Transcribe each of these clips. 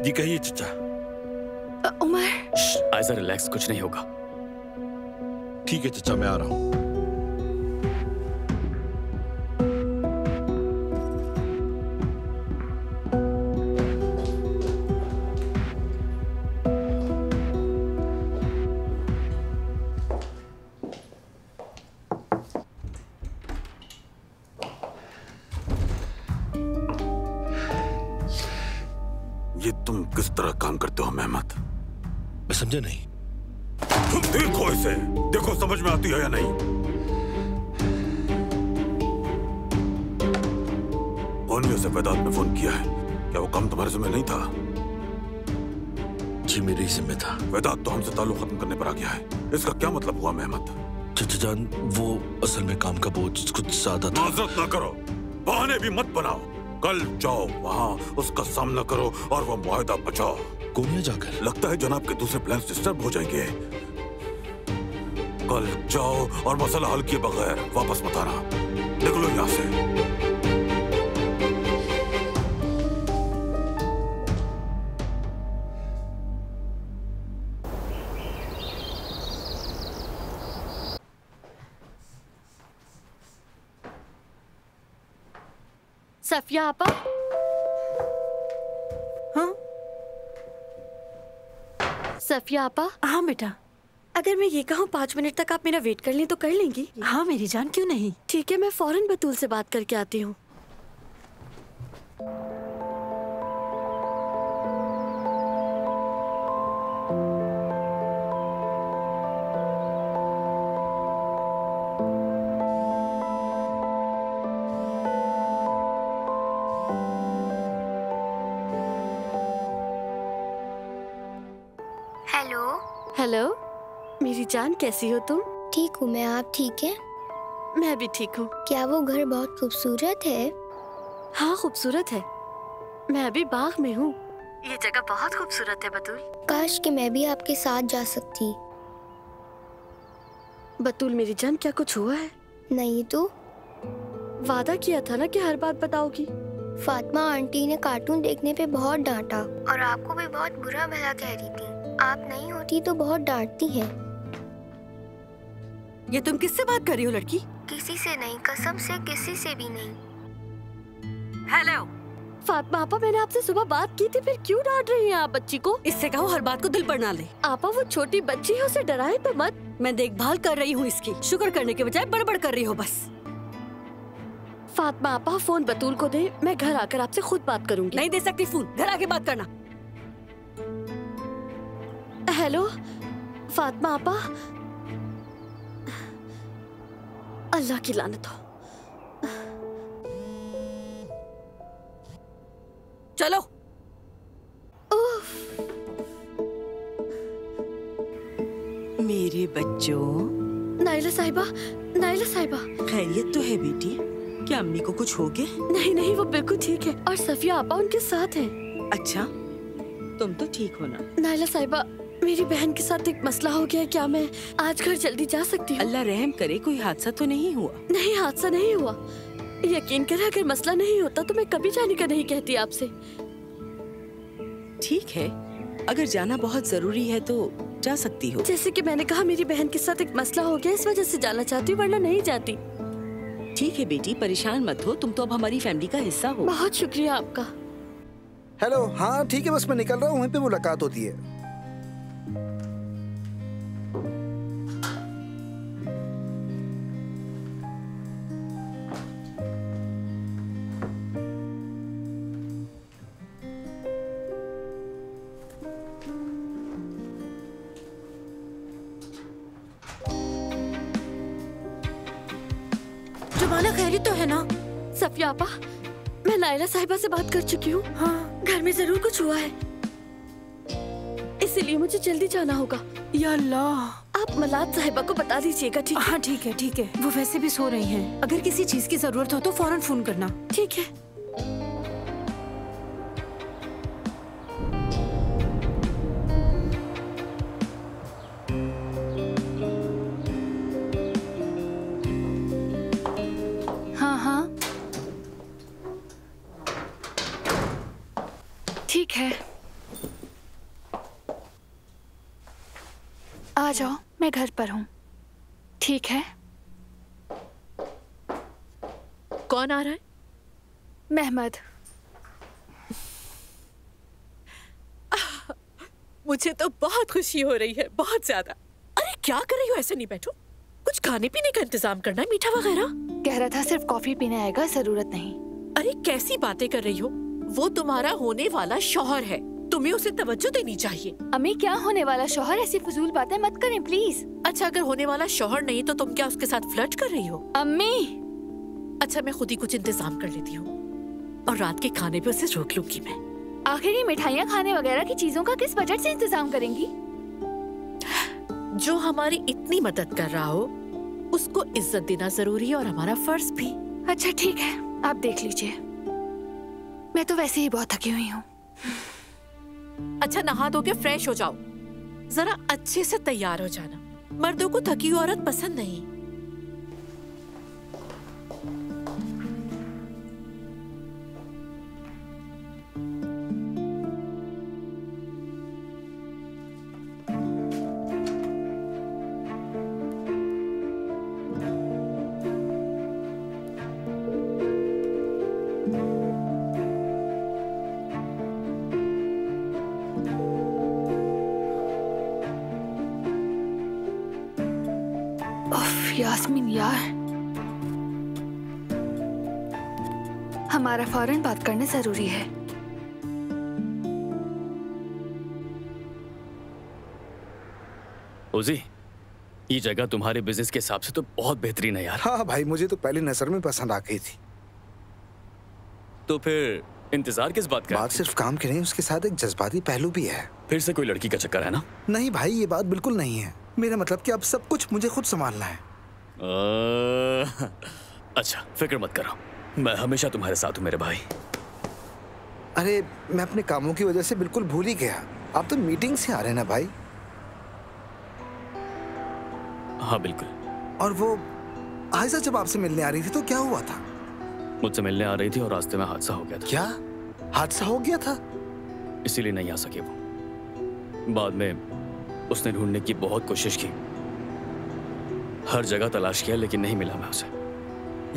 जी कहिए चचा। उमर। आयजा रिलैक्स, कुछ नहीं होगा। ठीक है चचा, मैं आ रहा हूँ। ये तुम किस तरह काम करते हो मेहमत? मैं समझा नहीं। देखो इसे, देखो समझ में आती है या नहीं? ओनियो से वेदांत ने फोन किया है। क्या वो काम तुम्हारे जिम्मे नहीं था? जी मेरे ही जिम्मे था। वेदांत तो हमसे ताल्लुक खत्म करने पर आ गया है। इसका क्या मतलब हुआ मेहमत? चचा जान, वो असल में काम का बोझ कुछ ज्यादा था। माजरत ना करो, बहाने भी मत बनाओ। कल जाओ वहाँ, उसका सामना करो और वो मुआहदा बचाओ। कोनिया जाकर? लगता है जनाब के दूसरे प्लान्स डिस्टर्ब हो जाएंगे। कल जाओ और मसला हल किए बगैर वापस मत आना। निकलो यहाँ से। सफिया आपा। हाँ सफिया आपा। हाँ बेटा। अगर मैं ये कहूँ 5 मिनट तक आप मेरा वेट कर लें तो कर लेंगी? हाँ मेरी जान, क्यों नहीं। ठीक है, मैं फौरन बतूल से बात करके आती हूँ। हेलो। हेलो मेरी जान, कैसी हो तुम? ठीक हूँ मैं, आप ठीक है? मैं भी ठीक हूँ। क्या वो घर बहुत खूबसूरत है? हाँ खूबसूरत है। मैं अभी बाग में हूँ। ये जगह बहुत खूबसूरत है बतूल। काश कि मैं भी आपके साथ जा सकती। बतूल मेरी जान, क्या कुछ हुआ है? नहीं तो। वादा किया था ना कि हर बात बताओगी। फातिमा आंटी ने कार्टून देखने पे बहुत डांटा और आपको भी बहुत बुरा भला कह रही थी। आप नहीं होती तो बहुत डांटती हैं। ये तुम किससे बात कर रही हो लड़की? किसी से नहीं, कसम से किसी से भी नहीं। हेलो फातिमा आपा, मैंने आपसे सुबह बात की थी, फिर क्यों डांट रही हैं आप बच्ची को? इससे कहो हर बात को दिल पर ना ले। आपा वो छोटी बच्ची है, उसे डराए तो मत। मैं देखभाल कर रही हूँ इसकी, शुक्र करने के बजाय बड़बड़ कर रही हो बस। फातिमा आपा फोन बतूल को दे, मैं घर आकर आपसे खुद बात करूंगी। नहीं दे सकती फोन, घर आके बात करना। हेलो फातिमा आपा। अल्लाह की लानत हो। चलो। मेरे बच्चों। नाइला साहिबा, नाइला साहिबा। खैरियत तो है बेटी? क्या अम्मी को कुछ हो गया? नहीं नहीं, वो बिल्कुल ठीक है और सफिया आपा उनके साथ हैं। अच्छा, तुम तो ठीक हो ना? नाइला साहिबा, मेरी बहन के साथ एक मसला हो गया है। क्या मैं आज घर जल्दी जा सकती हूँ? अल्लाह रहम करे, कोई हादसा तो नहीं हुआ? नहीं, हादसा नहीं हुआ। यकीन करें, अगर मसला नहीं होता तो मैं कभी जाने का नहीं कहती आपसे। ठीक है, अगर जाना बहुत जरूरी है तो जा सकती हो। जैसे कि मैंने कहा, मेरी बहन के साथ एक मसला हो गया, इस वजह से जाना चाहती हूँ, वरना नहीं जाती। ठीक है बेटी, परेशान मत हो, तुम तो अब हमारी फैमिली का हिस्सा हो। बहुत शुक्रिया आपका। हेलो, हाँ ठीक है, बस मैं निकल रहा हूँ, वहीं पे मुलाकात होती है। जुबाना खैरी तो है ना? सफिया आपा, मैं नाइला साहिबा से बात कर चुकी हूँ। हाँ, घर में जरूर कुछ हुआ है, इसीलिए मुझे जल्दी जाना होगा। या अल्लाह। आप मलाद साहिबा को बता दीजिएगा, ठीक है? हाँ ठीक है ठीक है, वो वैसे भी सो रही हैं। अगर किसी चीज की जरूरत हो तो फौरन फोन करना। ठीक है। हाँ हाँ ठीक है। आ जाओ, मैं घर पर हूँ। ठीक है? कौन आ रहा है? मेहमद। मुझे तो बहुत खुशी हो रही है, बहुत ज्यादा। अरे क्या कर रही हो? ऐसे नहीं बैठो, कुछ खाने पीने का इंतजाम करना है, मीठा वगैरह। कह रहा था सिर्फ कॉफी पीने आएगा, जरूरत नहीं। अरे कैसी बातें कर रही हो? वो तुम्हारा होने वाला शौहर है, तुम्हें उसे तवज्जो देनी चाहिए। अम्मी, क्या होने वाला शौहर? ऐसी फजूल बातें मत करें प्लीज। अच्छा, अगर होने वाला शौहर नहीं तो तुम क्या उसके साथ फ्लर्ट कर रही हो? अम्मी। अच्छा, मैं खुद ही कुछ इंतजाम कर लेती हूँ और रात के खाने पे उसे रोक लूंगी मैं। आखिर ये मिठाइयाँ खाने वगैरह की चीजों का किस बजट से इंतजाम करेंगी? जो हमारी इतनी मदद कर रहा हो उसको इज्जत देना जरूरी है और हमारा फर्ज भी। अच्छा ठीक है, आप देख लीजिए, मैं तो वैसे ही बहुत थकी हुई हूँ। अच्छा, नहा धो के फ्रेश हो जाओ, जरा अच्छे से तैयार हो जाना। मर्दों को थकी हुई औरत पसंद नहीं। यास्मीन यार, हमारा फौरन बात करना जरूरी है। उजी, ये जगह तुम्हारे बिजनेस के हिसाब से तो बहुत बेहतरीन है यार। हाँ भाई, मुझे तो पहली नजर में पसंद आ गई थी। तो फिर इंतजार किस बात का? बात सिर्फ काम की नहीं, उसके साथ एक जज्बाती पहलू भी है। फिर से कोई लड़की का चक्कर है ना? नहीं भाई, ये बात बिल्कुल नहीं है। मेरा मतलब कि अब सब कुछ मुझे खुद संभालना है। अच्छा, फिक्र मत करो, मैं हमेशा तुम्हारे साथ हूँ मेरे भाई। अरे मैं अपने कामों की वजह से बिल्कुल भूल ही गया। आप तो मीटिंग से आ रहे हैं ना भाई? हाँ बिल्कुल। और वो आयशा जब आपसे मिलने आ रही थी तो क्या हुआ था? मुझसे मिलने आ रही थी और रास्ते में हादसा हो गया था। क्या हादसा हो गया था? इसीलिए नहीं आ सके वो। बाद में उसने ढूंढने की बहुत कोशिश की, हर जगह तलाश किया लेकिन नहीं मिला मैं उसे।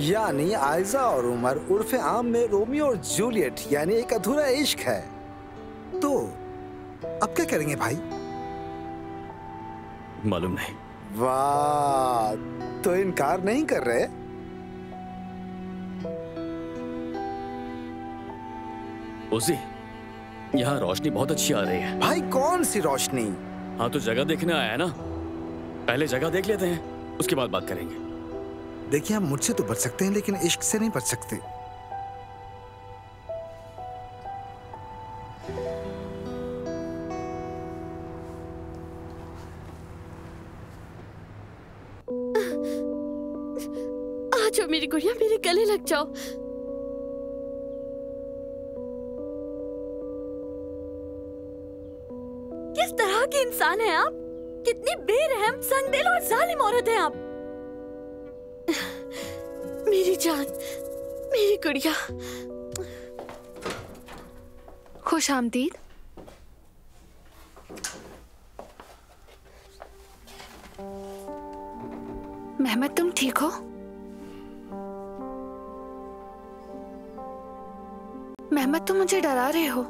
यानी आयशा और उमर उर्फे आम में रोमियो और जूलियट, यानी एक अधूरा इश्क है। तो अब क्या करेंगे भाई? मालूम नहीं। वाह, तो इनकार नहीं कर रहे? उसी, यहाँ रोशनी बहुत अच्छी आ रही है। भाई कौन सी रोशनी? हाँ तो जगह देखने आया है ना, पहले जगह देख लेते हैं, उसके बाद बात करेंगे। देखिए, आप मुझसे तो बच सकते हैं लेकिन इश्क से नहीं बच सकते। आ जाओ मेरी गुड़िया, मेरे गले लग जाओ। किस तरह के इंसान हैं आप? कितनी बेरहम, संगदिल और जालिम औरत हैं आप। मेरी जान, मेरी गुड़िया। खुश आमदीद। मेहमद, तुम ठीक हो? मेहमद, तुम मुझे डरा रहे हो।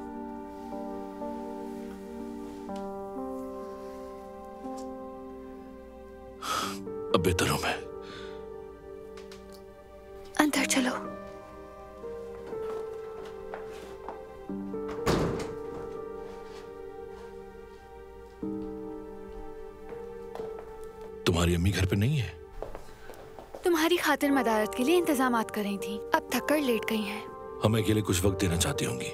अब बेहतर हूं मैं। अंदर चलो। तुम्हारी अम्मी घर पे नहीं है? तुम्हारी खातिर मदारत के लिए इंतजामात कर रही थी, अब थक कर लेट गई हैं। हमें के लिए कुछ वक्त देना चाहती होंगी।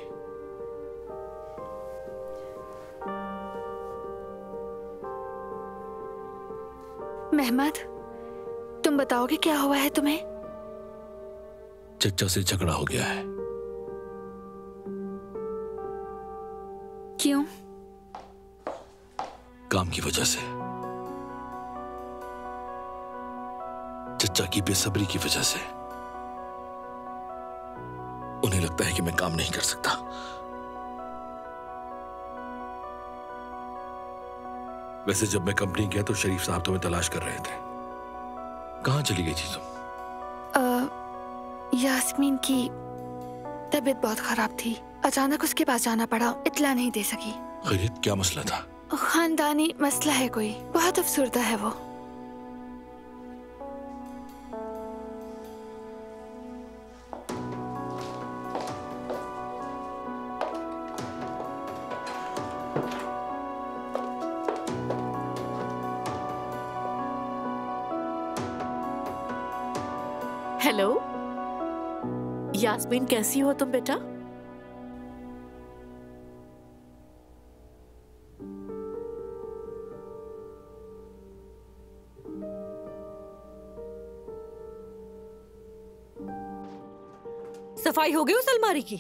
मेहमद, तुम बताओगे क्या हुआ है तुम्हें? चच्चा से झगड़ा हो गया है। क्यों? काम की वजह से, चच्चा की बेसब्री की वजह से। उन्हें लगता है कि मैं काम नहीं कर सकता। वैसे जब मैं कंपनी गया तो शरीफ साहब तुम्हें तलाश कर रहे थे। कहाँ चली गई थी तुम? यास्मीन की तबीयत बहुत खराब थी, अचानक उसके पास जाना पड़ा, इत्तला नहीं दे सकी। खैरियत, क्या मसला था? खानदानी मसला है कोई, बहुत अफसुर्दा है वो। हेलो यास्मीन, कैसी हो तुम बेटा? सफाई हो गई उस अलमारी की?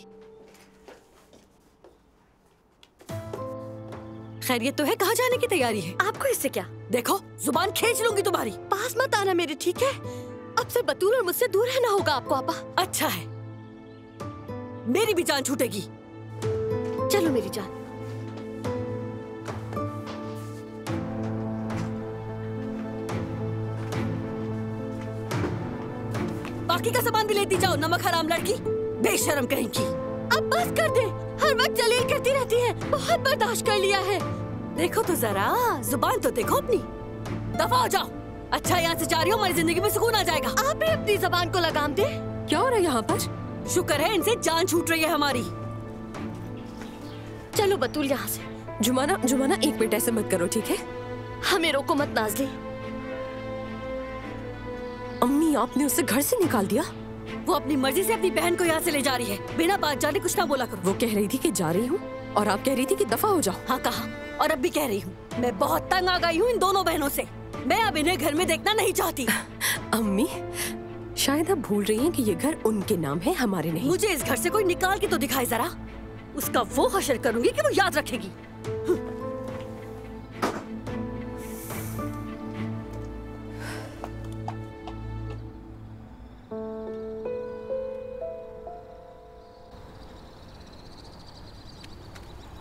खैरियत तो है? कहाँ जाने की तैयारी है? आपको इससे क्या? देखो जुबान खींच लूंगी तुम्हारी। पास मत आना मेरे, ठीक है? अब से बतूल और मुझसे दूर रहना होगा आपको। आपा अच्छा है, मेरी भी जान छूटेगी। चलो मेरी जान। बाकी का सामान भी लेती जाओ, नमक हराम लड़की, बेशरम कहेंगी। अब बस कर दे, हर वक्त जलील करती रहती है, बहुत बर्दाश्त कर लिया है। देखो तो जरा, जुबान तो देखो अपनी। दफा हो जाओ। अच्छा यहाँ से जा रही हो, हमारी जिंदगी में सुकून आ जाएगा। आप भी अपनी जबान को लगाम दे। क्या हो रहा है यहाँ पर? शुक्र है इनसे जान छूट रही है हमारी। चलो बतूल यहाँ से। जुमाना, जुमाना एक मिनट ऐसे मत करो, ठीक है? हमें रोको मत नाज़ली। अम्मी, आपने उसे घर से निकाल दिया? वो अपनी मर्जी से अपनी बहन को यहाँ से ले जा रही है, बिना बात जाने कुछ ना बोला करो। वो कह रही थी कि जा रही हूँ और आप कह रही थी कि दफा हो जाओ। हाँ कहा, और अब भी कह रही हूँ। मैं बहुत तंग आ गई हूँ इन दोनों बहनों से। मैं अब इन्हें घर में देखना नहीं चाहती। अम्मी, शायद आप भूल रही हैं कि ये घर उनके नाम है, हमारे नहीं। मुझे इस घर से कोई निकाल के तो दिखाए जरा, उसका वो हशर करूंगी कि वो याद रखेगी।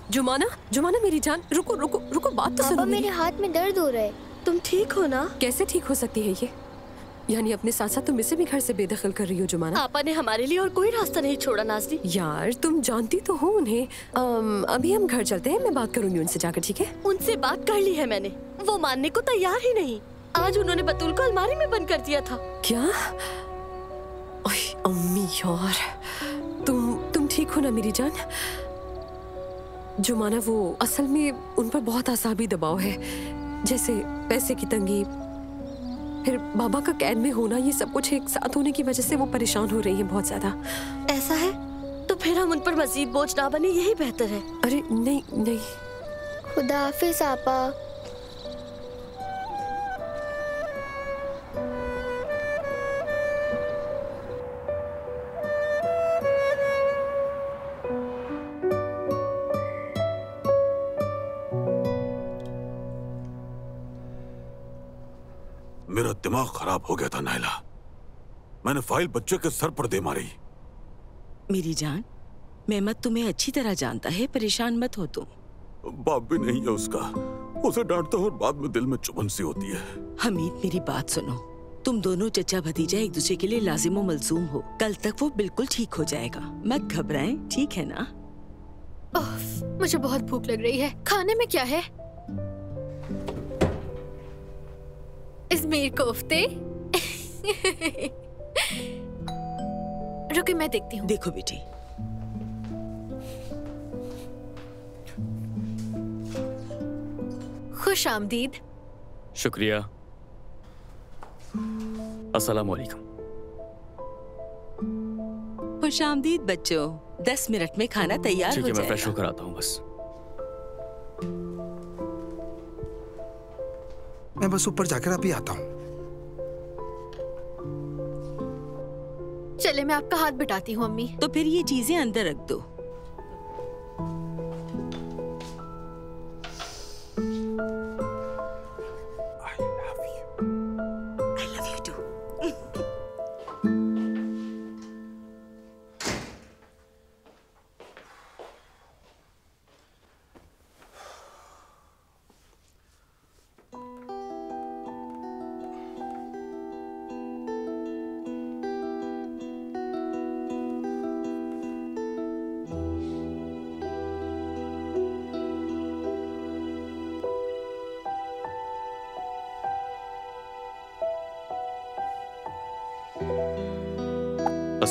जुमाना, जुमाना मेरी जान, रुको रुको रुको, बात तो सुनो। मेरे हाथ में दर्द हो रहा है। तुम ठीक हो ना? कैसे ठीक हो सकती है ये? यानी अपने साथ साथ तुम इसे भी घर से बेदखल कर रही हो जुमाना? पापा ने हमारे लिए और कोई रास्ता नहीं छोड़ा नाज़ली। यार तुम जानती तो हो उन्हें। अभी हम घर चलते हैं, मैं बात करूंगी उनसे जाकर, ठीक है? उनसे बात कर ली है मैंने, वो मानने को तैयार ही नहीं। आज उन्होंने बतूल को अलमारी में बंद कर दिया था। क्या? अम्मी यार, तुम ठीक हो ना मेरी जान? जुमाना, वो असल में उन पर बहुत आसाबी दबाव है, जैसे पैसे की तंगी, फिर बाबा का कैद में होना, ये सब कुछ एक साथ होने की वजह से वो परेशान हो रही है बहुत ज्यादा। ऐसा है तो फिर हम उन पर मजीद बोझ ना बने, यही बेहतर है। अरे नहीं नहीं। खुदा हाफिज आपा। मेरा दिमाग खराब हो गया था नायला, मैंने फाइल बच्चे के सर पर दे मारी। मेरी जान, मेहमत तुम्हें अच्छी तरह जानता है, परेशान मत हो तुम। बाप भी नहीं है उसका, उसे डांटता हूँ और बाद में दिल में चुभन सी होती है। हमीद, मेरी बात सुनो, तुम दोनों चचा भतीजा एक दूसरे के लिए लाजिम और मलजूम हो। कल तक वो बिल्कुल ठीक हो जाएगा, मत घबराएं, ठीक है ना? मुझे बहुत भूख लग रही है, खाने में क्या है? इज़मीर कोफ्ते। रुके मैं देखती हूँ। देखो बेटी, खुश आमदीद। शुक्रिया। अस्सलाम वालेकुम। खुश आमदीद बच्चों, 10 मिनट में खाना तैयार हो जाएगा। ठीक है, मैं फ्रेश जाएगा। होकर आता हूँ बस। मैं बस ऊपर जाकर अभी आता हूँ। चले, मैं आपका हाथ बिठाती हूँ अम्मी। तो फिर ये चीजें अंदर रख दो। I love you too.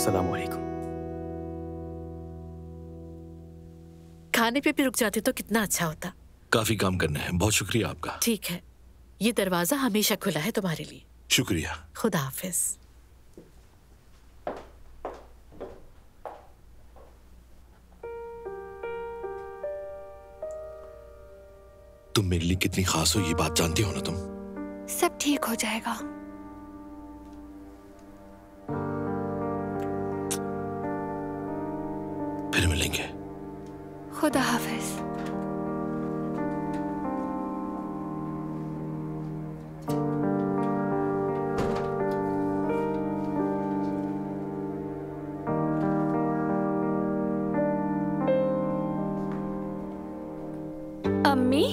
अस्सलाम वालेकुम। खाने पे भी रुक जाते तो कितना अच्छा होता। काफी काम करना है, बहुत शुक्रिया आपका। ठीक है, ये दरवाजा हमेशा खुला है तुम्हारे लिए। शुक्रिया। खुदा हाफिज। तुम मेरे लिए कितनी खास हो ये बात जानती हो ना तुम? सब ठीक हो जाएगा। फिर मिलेंगे। खुदा हाफिज। अम्मी,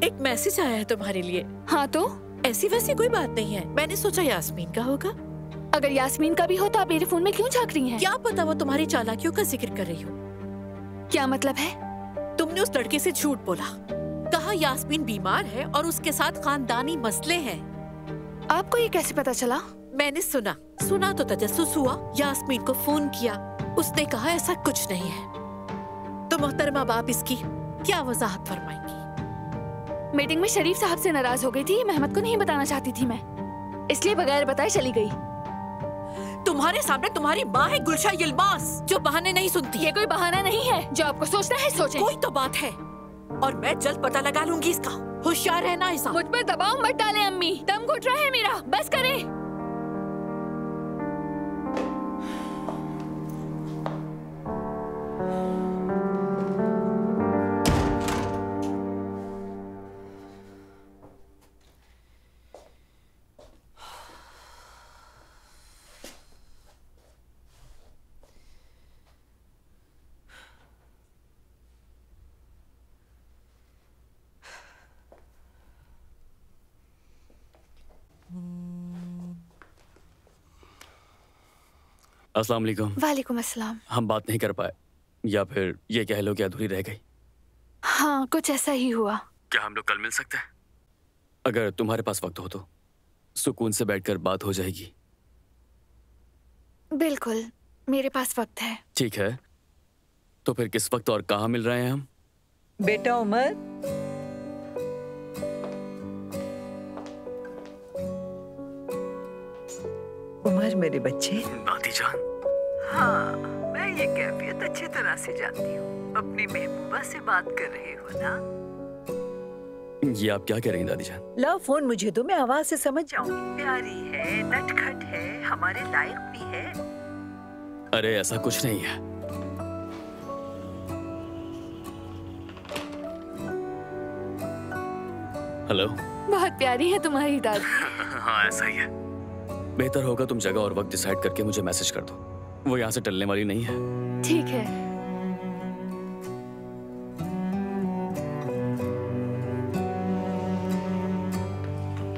एक मैसेज आया है तुम्हारे लिए। हाँ तो? ऐसी वैसी कोई बात नहीं है, मैंने सोचा यास्मीन का होगा। अगर यास्मीन का भी हो तो आप मेरे फोन में क्यों झांक रही हैं? क्या पता वो तुम्हारी चालाकियों का जिक्र कर रही हो। क्या मतलब है? तुमने उस लड़के से झूठ बोला, कहा यास्मीन बीमार है और उसके साथ खानदानी मसले हैं। आपको ये कैसे पता चला? मैंने सुना तो तजस्सुस हुआ। यास्मीन को फोन किया, उसने कहा ऐसा कुछ नहीं है। तो मोहतरमा बाप इसकी क्या वजाहत फरमाएंगी? मीटिंग में शरीफ साहब से नाराज हो गई थी, मेहमद को नहीं बताना चाहती थी मैं, इसलिए बगैर बताए चली गई। तुम्हारे सामने तुम्हारी माँ है गुलशा यिल्मास, जो बहाने नहीं सुनती। ये कोई बहाना नहीं है, जो आपको सोचना है सोचें। कोई तो बात है और मैं जल्द पता लगा लूंगी इसका। होशियार रहना ऐसा। मुझ पर दबाव मत डालें अम्मी, दम घुट रहा है मेरा, बस करें। अस्सलाम वालेकुम। वालेकुम अस्सलाम। हम बात नहीं कर पाए, या फिर ये कह लो कि अधूरी रह गई। हाँ, कुछ ऐसा ही हुआ। क्या हम लोग कल मिल सकते हैं? अगर तुम्हारे पास वक्त हो तो सुकून से बैठकर बात हो जाएगी। बिल्कुल, मेरे पास वक्त है। ठीक है, तो फिर किस वक्त और कहाँ मिल रहे हैं हम? बेटा उमर, उमर मेरे बच्चे। दादी जान। हाँ, मैं ये कैफियत अच्छी तरह से जानती हूँ। अपनी महबूबा से बात कर रहे हो ना? ये आप क्या कह रही हैं दादी जान? लो फोन मुझे दो, मैं आवाज से समझ जाऊंगी। प्यारी है, नटखट है, हमारे लायक भी है। अरे ऐसा कुछ नहीं है। हेलो। बहुत प्यारी है तुम्हारी दादी। हाँ ऐसा ही है। बेहतर होगा तुम जगह और वक्त डिसाइड करके मुझे मैसेज कर दो, वो यहाँ से टलने वाली नहीं है। ठीक है।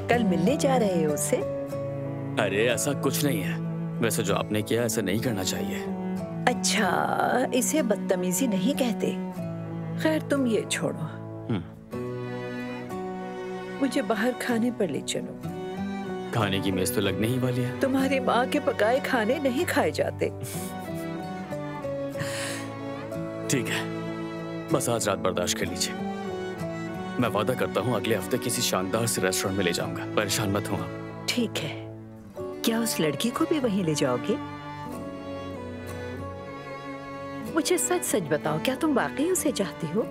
कल मिलने जा रहे हो उससे? अरे ऐसा कुछ नहीं है, वैसे जो आपने किया ऐसा नहीं करना चाहिए। अच्छा, इसे बदतमीजी नहीं कहते। खैर तुम ये छोड़ो, मुझे बाहर खाने पर ले चलो। खाने की मेज तो लगने ही वाली है। तुम्हारी माँ के पकाए खाने नहीं खाए जाते। ठीक है, बस आज रात बर्दाश्त कर लीजिए। मैं वादा करता हूँ अगले हफ्ते किसी शानदार से रेस्टोरेंट में ले जाऊंगा, परेशान मत हो आप। ठीक है, क्या उस लड़की को भी वहीं ले जाओगे? मुझे सच सच बताओ, क्या तुम वाकई उसे चाहती हो?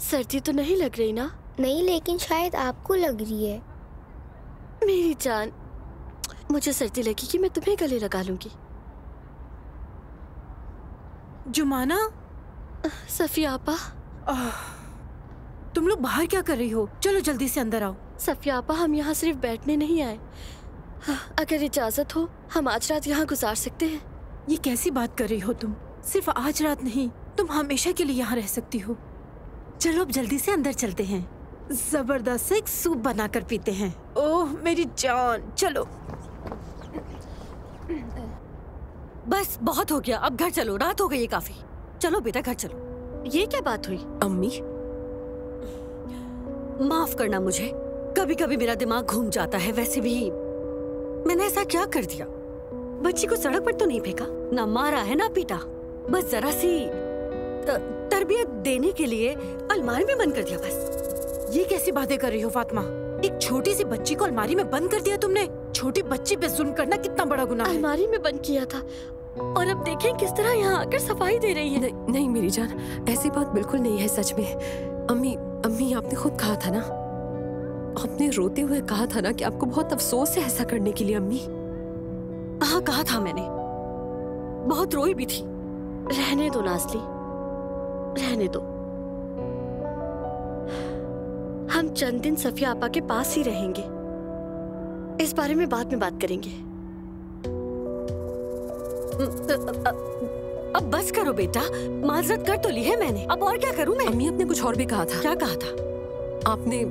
सर्दी तो नहीं लग रही ना? नहीं, लेकिन शायद आपको लग रही है। मेरी जान, मुझे सर्दी लगी कि मैं तुम्हें गले लगा लूंगी। जुमाना, सफिया आपा, तुम लोग बाहर क्या कर रही हो? चलो जल्दी से अंदर आओ। सफिया आपा, हम यहाँ सिर्फ बैठने नहीं आए। अगर इजाजत हो हम आज रात यहाँ गुजार सकते हैं। ये कैसी बात कर रही हो तुम? सिर्फ आज रात नहीं, तुम हमेशा के लिए यहाँ रह सकती हो। चलो अब जल्दी से अंदर चलते हैं, जबरदस्त से एक सूप बनाकर पीते हैं। ओह मेरी जान, चलो। बस बहुत हो गया, अब घर चलो, रात हो गई है काफी। चलो बेटा घर चलो। ये क्या बात हुई? अम्मी, माफ करना मुझे, कभी कभी मेरा दिमाग घूम जाता है। वैसे भी मैंने ऐसा क्या कर दिया? बच्ची को सड़क पर तो नहीं फेंका, ना मारा है ना पीटा, बस जरा सी तरबियत देने के लिए अलमारी में बंद कर दिया बस। ये कैसी बातें कर रही हो फातिमा? एक छोटी सी बच्ची को अलमारी में बंद कर दिया तुमने? छोटी बच्ची पे जुल्म करना कितना बड़ा गुनाह है। अलमारी में बंद किया था और अब देखें किस तरह यहाँ आकर सफाई दे रही है। नहीं मेरी जान, ऐसी बात बिल्कुल नहीं है सच में। अम्मी आपने खुद कहा था ना, आपने रोते हुए कहा था ना कि आपको बहुत अफसोस है ऐसा करने के लिए। अम्मी, हाँ कहा था मैंने, बहुत रोई भी थी। रहने दो नाज़ली, रहने दो। हम चंद दिन सफिया आपा के पास ही रहेंगे, इस बारे में बाद में बात करेंगे। अब बस करो बेटा, माजरत कर तो ली है मैंने, अब और क्या करूं मैं? अम्मी आपने कुछ और भी कहा था। क्या कहा था? आपने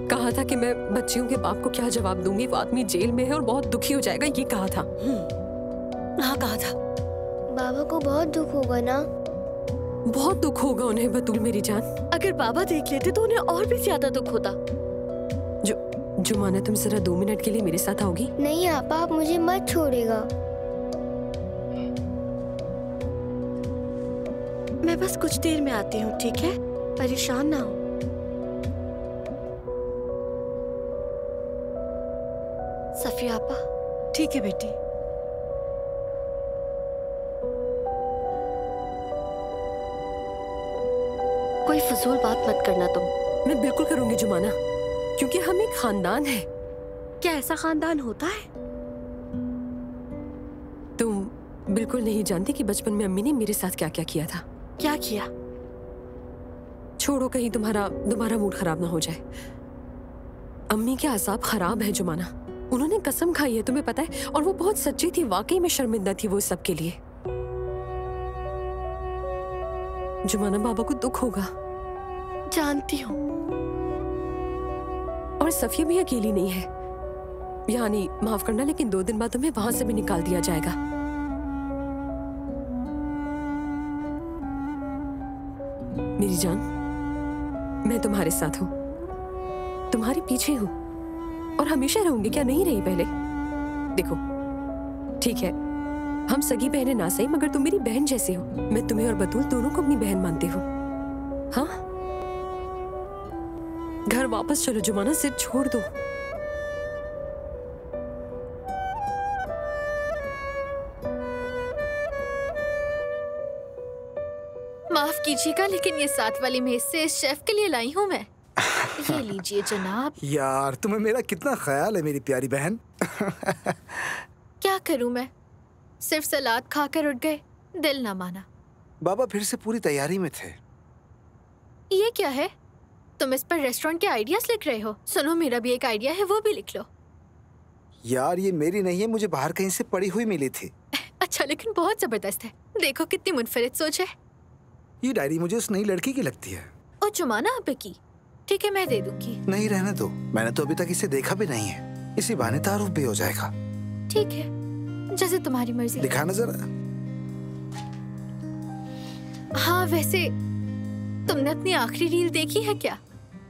कहा था कि मैं बच्चियों के बाप को क्या जवाब दूंगी, वो आदमी जेल में है और बहुत दुखी हो जाएगा, ये कहा था। हाँ कहा था। बाबा को बहुत दुख होगा ना? बहुत दुख होगा उन्हें बतूल मेरी जान। अगर बाबा देख लेते तो उन्हें और भी ज्यादा दुख होता। जुमाना तुम जरा 2 मिनट के लिए मेरे साथ आओगी? नहीं आपा, आप मुझे मत छोड़ेगा। मैं बस कुछ देर में आती हूँ, ठीक है? परेशान ना हो। सफिया आपा। ठीक है बेटी। कोई फजूल बात मत करना तुम। मैं बिल्कुल करूंगी जुमाना, क्योंकि हम एक खानदान है। क्या ऐसा खानदान होता है? तुम बिल्कुल नहीं जानती कि बचपन में अम्मी ने मेरे साथ क्या क्या किया था। क्या किया? छोड़ो, कहीं तुम्हारा मूड खराब ना हो जाए। अम्मी के आसाब खराब है जुमाना, उन्होंने कसम खाई है, तुम्हें पता है, और वो बहुत सच्ची थी, वाकई में शर्मिंदा थी वो सब के लिए। जुमाना, बाबा को दुख होगा। जानती हूँ। और सफिया भी अकेली नहीं है। यानी माफ करना, लेकिन 2 दिन बाद तुम्हें वहां से भी निकाल दिया जाएगा। मेरी जान, मैं तुम्हारे साथ हूँ, तुम्हारे पीछे हूँ और हमेशा रहूंगी। क्या नहीं रही पहले? देखो, ठीक है, हम सगी बहनें ना सही, मगर तुम मेरी बहन जैसे हो। मैं तुम्हें और बतूल दोनों को अपनी बहन मानती हूँ। हाँ, घर वापस चलो जुमाना, सिर छोड़ दो। माफ कीजिएगा, लेकिन ये साथ वाली मेज से इस शेफ के लिए लाई हूँ मैं। ये लीजिए जनाब। यार, तुम्हें मेरा कितना ख्याल है मेरी प्यारी बहन। क्या करूँ मैं, सिर्फ सलाद खाकर उठ गए, दिल ना माना। बाबा फिर से पूरी तैयारी में थे। ये क्या है? तुम इस पर रेस्टोरेंट के आइडियाज लिख रहे हो? सुनो, मेरा भी एक आइडिया है, वो भी लिख लो। यार, ये मेरी नहीं है, मुझे बाहर कहीं से पड़ी हुई मिली थी। अच्छा, लेकिन बहुत जबरदस्त है। देखो कितनी मुनफरिद सोच है। ये डायरी मुझे उस नई लड़की की लगती है। ओ जुमाना आप की? ठीक है, मैं दे दूंगी। नहीं, रहने दो, मैंने तो अभी तक इसे देखा भी नहीं है। इसी बहाने तारुफ भी हो जाएगा। ठीक है, जैसे तुम्हारी मर्जी। दिखाना जरा। हाँ, वैसे तुमने अपनी आखिरी रील देखी है क्या?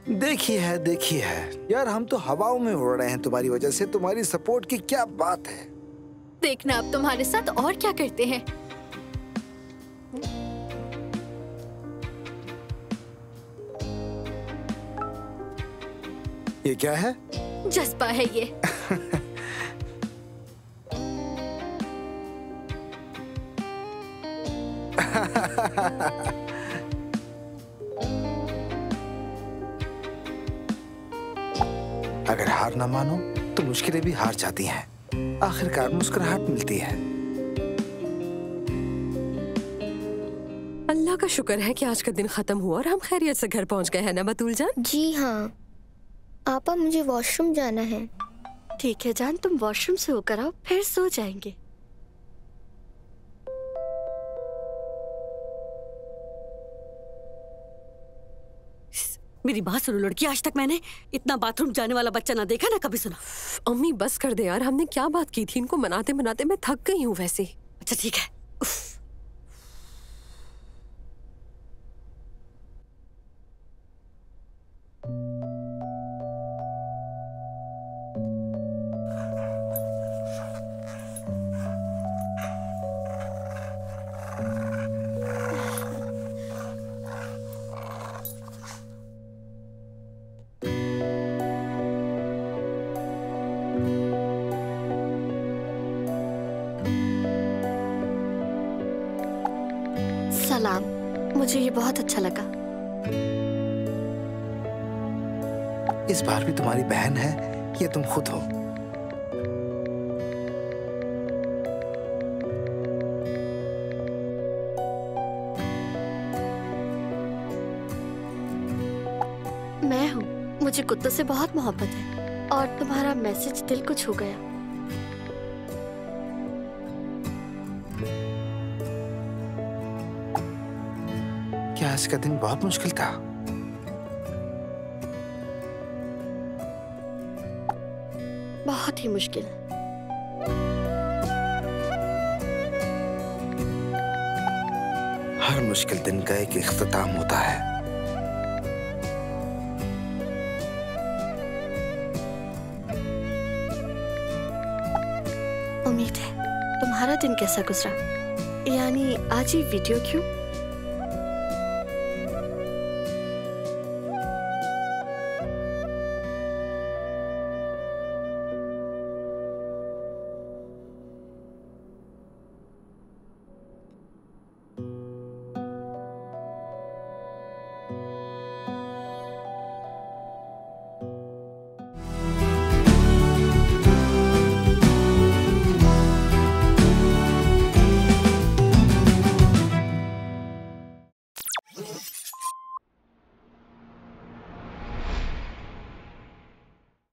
देखी है यार, हम तो हवाओं में उड़ रहे हैं तुम्हारी वजह से। तुम्हारी सपोर्ट की क्या बात है। देखना अब तुम्हारे साथ और क्या करते हैं। ये क्या है? जज्बा है ये। अगर हार ना मानो तो मुश्किलें भी हार जाती हैं। आखिरकार मुस्कुराहट मिलती है। अल्लाह का शुक्र है कि आज का दिन खत्म हुआ और हम खैरियत से घर पहुंच गए हैं ना बतूल जान? जी हाँ। आपा, मुझे वॉशरूम जाना है। ठीक है जान, तुम वॉशरूम से होकर आओ, फिर सो जाएंगे। मेरी बात सुनो लड़की, आज तक मैंने इतना बाथरूम जाने वाला बच्चा ना देखा ना कभी सुना। अम्मी बस कर दे यार, हमने क्या बात की थी? इनको मनाते मनाते मैं थक गई हूँ वैसे। अच्छा ठीक है। मुझे ये बहुत अच्छा लगा। इस बार भी तुम्हारी बहन है या तुम खुद हो? मैं हूँ। मुझे कुत्तों से बहुत मोहब्बत है और तुम्हारा मैसेज दिल को छू गया। क्या आज का दिन बहुत मुश्किल था? बहुत ही मुश्किल। हर मुश्किल दिन का एक इख्तिताम होता है। उम्मीद है तुम्हारा दिन कैसा गुजरा? यानी आज ही वीडियो क्यों?